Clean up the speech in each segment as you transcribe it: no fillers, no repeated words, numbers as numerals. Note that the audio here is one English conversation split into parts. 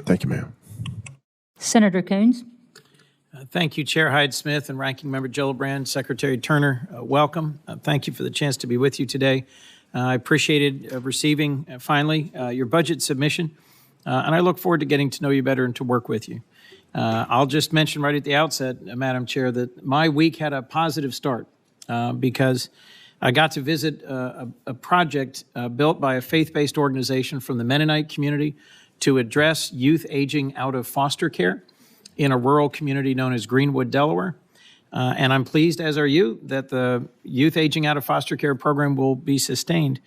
Thank you, ma'am. Senator Coons. Thank you, Chair Hyde-Smith and Ranking Member Gillibrand, Secretary Turner. Welcome. Thank you for the chance to be with you today. I appreciated receiving, finally, your budget submission, and I look forward to getting to know you better and to work with you. I'll just mention right at the outset, Madam Chair, that my week had a positive start because I got to visit a project built by a faith-based organization from the Mennonite community to address youth aging out of foster care in a rural community known as Greenwood, Delaware. And I'm pleased, as are you, that the youth aging out of foster care program will be sustained.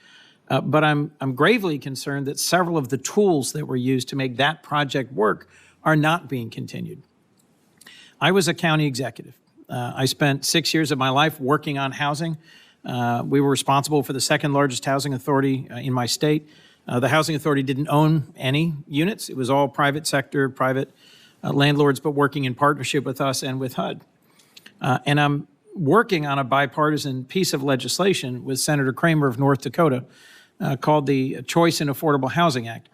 But I'm gravely concerned that several of the tools that were used to make that project work are not being continued. I was a county executive. I spent 6 years of my life working on housing. We were responsible for the second largest housing authority in my state. The housing authority didn't own any units. It was all private sector, private landlords, but working in partnership with us and with HUD. And I'm working on a bipartisan piece of legislation with Senator Kramer of North Dakota called the Choice in Affordable Housing Act.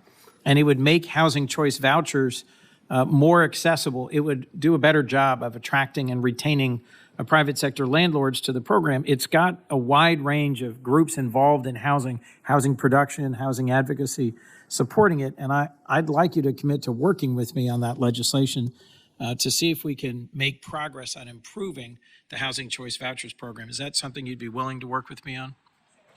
And it would make housing choice vouchers more accessible. It would do a better job of attracting and retaining private sector landlords to the program. It's got a wide range of groups involved in housing production, housing advocacy, supporting it. And I'd like you to commit to working with me on that legislation to see if we can make progress on improving the Housing Choice Vouchers program. Is that something you'd be willing to work with me on?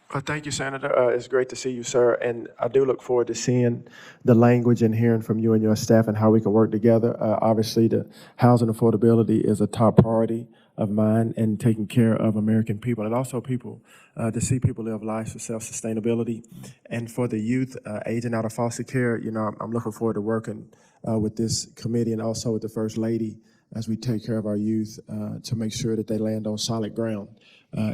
Thank you, Senator. It's great to see you, sir. And I do look forward to seeing the language and hearing from you and your staff and how we can work together. Obviously, the housing affordability is a top priority of mine and taking care of American people and also people to see people live lives of self-sustainability. And for the youth aging out of foster care, you know, I'm looking forward to working with this committee and also with the First Lady as we take care of our youth to make sure that they land on solid ground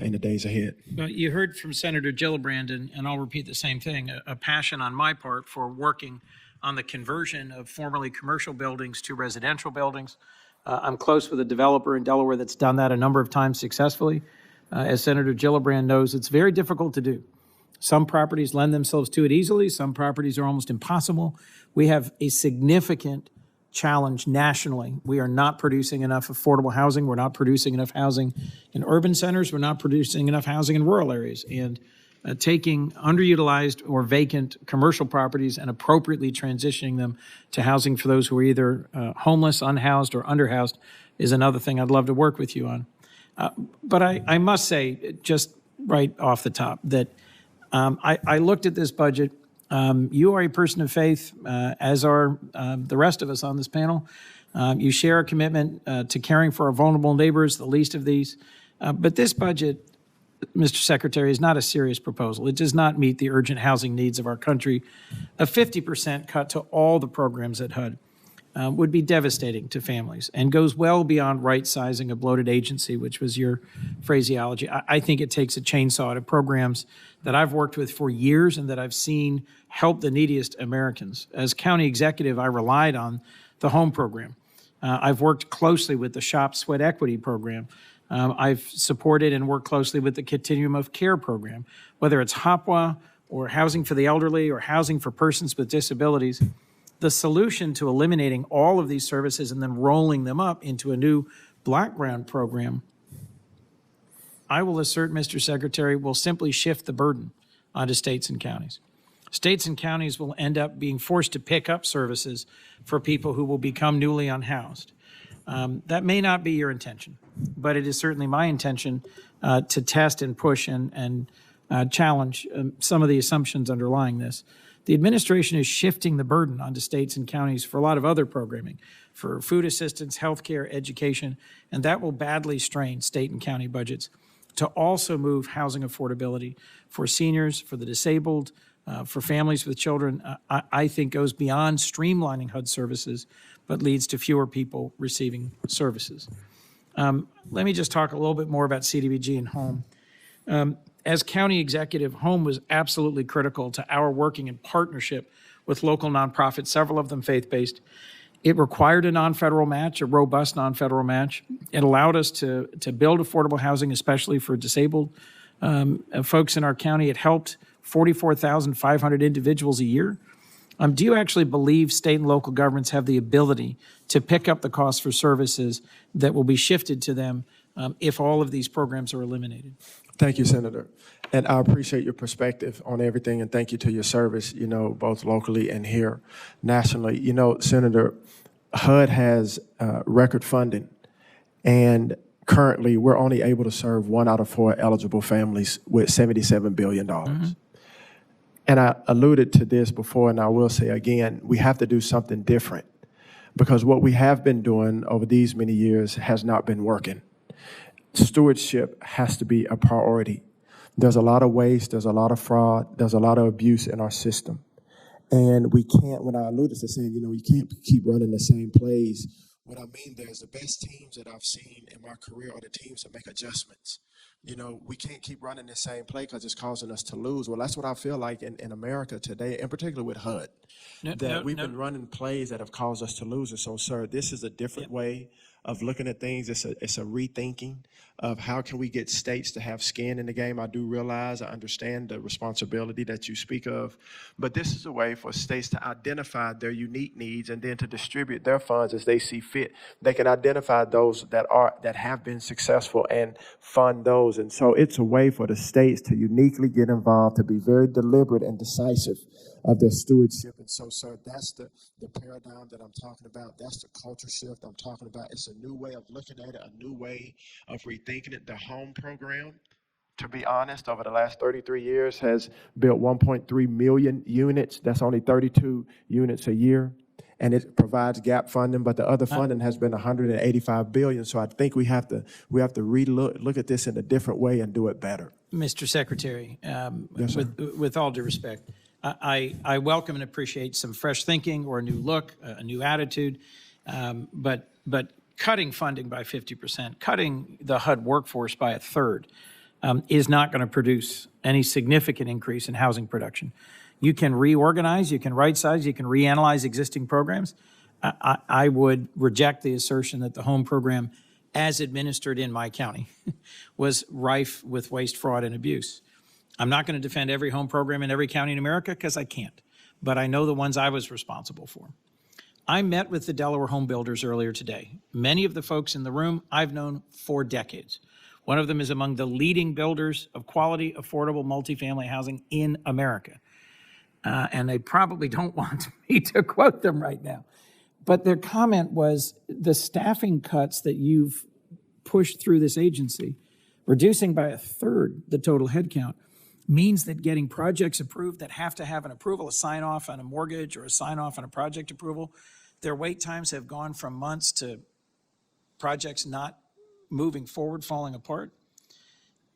in the days ahead. Well, you heard from Senator Gillibrand, and I'll repeat the same thing, a passion on my part for working on the conversion of formerly commercial buildings to residential buildings. I'm close with a developer in Delaware that's done that a number of times successfully. As Senator Gillibrand knows, it's very difficult to do. Some properties lend themselves to it easily. Some properties are almost impossible. We have a significant challenge nationally. We are not producing enough affordable housing. We're not producing enough housing in urban centers. We're not producing enough housing in rural areas. And taking underutilized or vacant commercial properties and appropriately transitioning them to housing for those who are either homeless, unhoused, or underhoused is another thing I'd love to work with you on. But I must say, just right off the top, that I looked at this budget. You are a person of faith, as are the rest of us on this panel. You share a commitment to caring for our vulnerable neighbors, the least of these. But this budget, Mr. Secretary, is not a serious proposal. It does not meet the urgent housing needs of our country. A 50% cut to all the programs at HUD would be devastating to families and goes well beyond right-sizing a bloated agency, which was your phraseology. I think it takes a chainsaw to programs that I've worked with for years and that I've seen help the neediest Americans. As county executive, I relied on the home program. I've worked closely with the SHOP Sweat Equity program. I've supported and worked closely with the Continuum of Care program, whether it's HOPWA or housing for the elderly or housing for persons with disabilities. The solution to eliminating all of these services and then rolling them up into a new block grant program, I will assert, Mr. Secretary, will simply shift the burden onto states and counties. States and counties will end up being forced to pick up services for people who will become newly unhoused. That may not be your intention, but it is certainly my intention to test and push and challenge some of the assumptions underlying this. The administration is shifting the burden onto states and counties for a lot of other programming, for food assistance, healthcare, education, and that will badly strain state and county budgets. To also move housing affordability for seniors, for the disabled, for families with children, I think goes beyond streamlining HUD services, but leads to fewer people receiving services. Let me just talk a little bit more about CDBG and home. As county executive, home was absolutely critical to our working in partnership with local nonprofits, several of them faith-based. It required a non-federal match, a robust non-federal match. It allowed us to build affordable housing, especially for disabled folks in our county. It helped 44,500 individuals a year. Do you actually believe state and local governments have the ability to pick up the costs for services that will be shifted to them if all of these programs are eliminated? Thank you, Senator. And I appreciate your perspective on everything, and thank you to your service, both locally and here nationally. Senator, HUD has record funding, and currently we're only able to serve 1 out of 4 eligible families with $77 billion. And I alluded to this before, and I will say again, we have to do something different, because what we have been doing over these many years has not been working. Stewardship has to be a priority. There's a lot of waste, there's a lot of fraud, there's a lot of abuse in our system. And we can't, when I alluded to saying, you can't keep running the same plays, what I mean there is the best teams that I've seen in my career are the teams that make adjustments. We can't keep running the same play because it's causing us to lose. Well, that's what I feel like in America today, in particular with HUD, we've been running plays that have caused us to lose. And so, sir, this is a different way of looking at things. It's a rethinking of how can we get states to have skin in the game. I do realize, I understand the responsibility that you speak of, but this is a way for states to identify their unique needs and then to distribute their funds as they see fit. They can identify those that have been successful and fund those. And so it's a way for the states to uniquely get involved, to be very deliberate and decisive of their stewardship. And so, sir, that's the paradigm that I'm talking about. That's the culture shift I'm talking about. It's a new way of looking at it, a new way of rethinking it. The home program, to be honest, over the last 33 years has built 1.3 million units. That's only 32 units a year. And it provides gap funding, but the other funding has been $185 billion. So I think we have to look at this in a different way and do it better. Mr. Secretary, Yes, sir. with all due respect, I welcome and appreciate some fresh thinking or a new look, a new attitude, but cutting funding by 50%, cutting the HUD workforce by 1/3 is not going to produce any significant increase in housing production. You can reorganize, you can right-size, you can reanalyze existing programs. I would reject the assertion that the home program, as administered in my county, was rife with waste, fraud, and abuse. I'm not going to defend every home program in every county in America because I can't, but I know the ones I was responsible for. I met with the Delaware home builders earlier today. Many of the folks in the room I've known for decades. One of them is among the leading builders of quality, affordable multifamily housing in America. And they probably don't want me to quote them right now. But their comment was the staffing cuts that you've pushed through this agency, reducing by 1/3 the total headcount, means that getting projects approved that have to have an approval, a sign off on a mortgage or a sign off on a project approval, their wait times have gone from months to projects not moving forward, falling apart.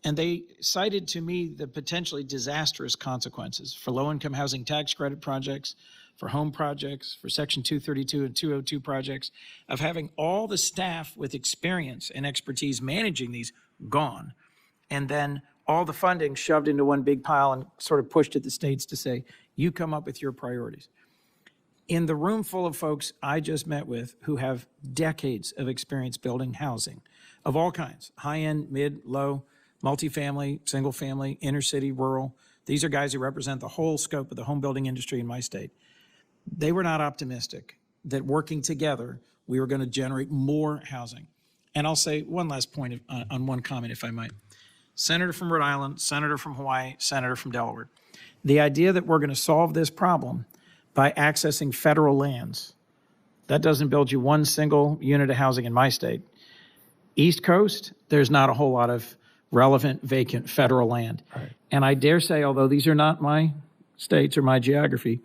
And they cited to me the potentially disastrous consequences for low-income housing tax credit projects, for home projects, for Section 232 and 202 projects, of having all the staff with experience and expertise managing these gone, and then all the funding shoved into one big pile and sort of pushed at the states to say, you come up with your priorities. In the room full of folks I just met with who have decades of experience building housing of all kinds, high-end, mid, low, multifamily, single family, inner city, rural. These are guys who represent the whole scope of the home building industry in my state. They were not optimistic that working together, we were going to generate more housing. And I'll say one last point on one comment, if I might. Senator from Rhode Island, senator from Hawaii, senator from Delaware. The idea that we're going to solve this problem by accessing federal lands, that doesn't build you one single unit of housing in my state. East Coast, there's not a whole lot of relevant vacant federal land. Right. And I dare say, although these are not my states or my geography,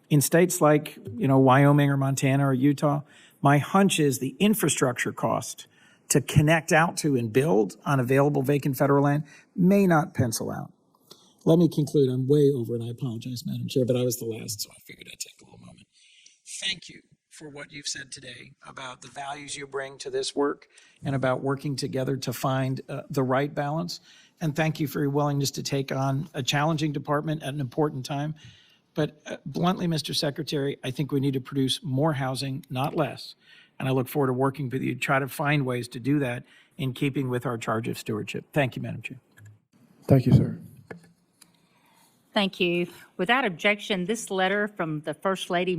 in states like, Wyoming or Montana or Utah, my hunch is the infrastructure cost to connect out to and build on available vacant federal land may not pencil out. Let me conclude. I'm way over, and I apologize, Madam Chair, but I was the last, so I figured I'd take a little moment. Thank you for what you've said today about the values you bring to this work and about working together to find the right balance. And thank you for your willingness to take on a challenging department at an important time. But bluntly, Mr. Secretary, I think we need to produce more housing, not less. And I look forward to working with you to try to find ways to do that in keeping with our charge of stewardship. Thank you, Madam Chair. Thank you, sir. Thank you. Without objection, this letter from the First Lady,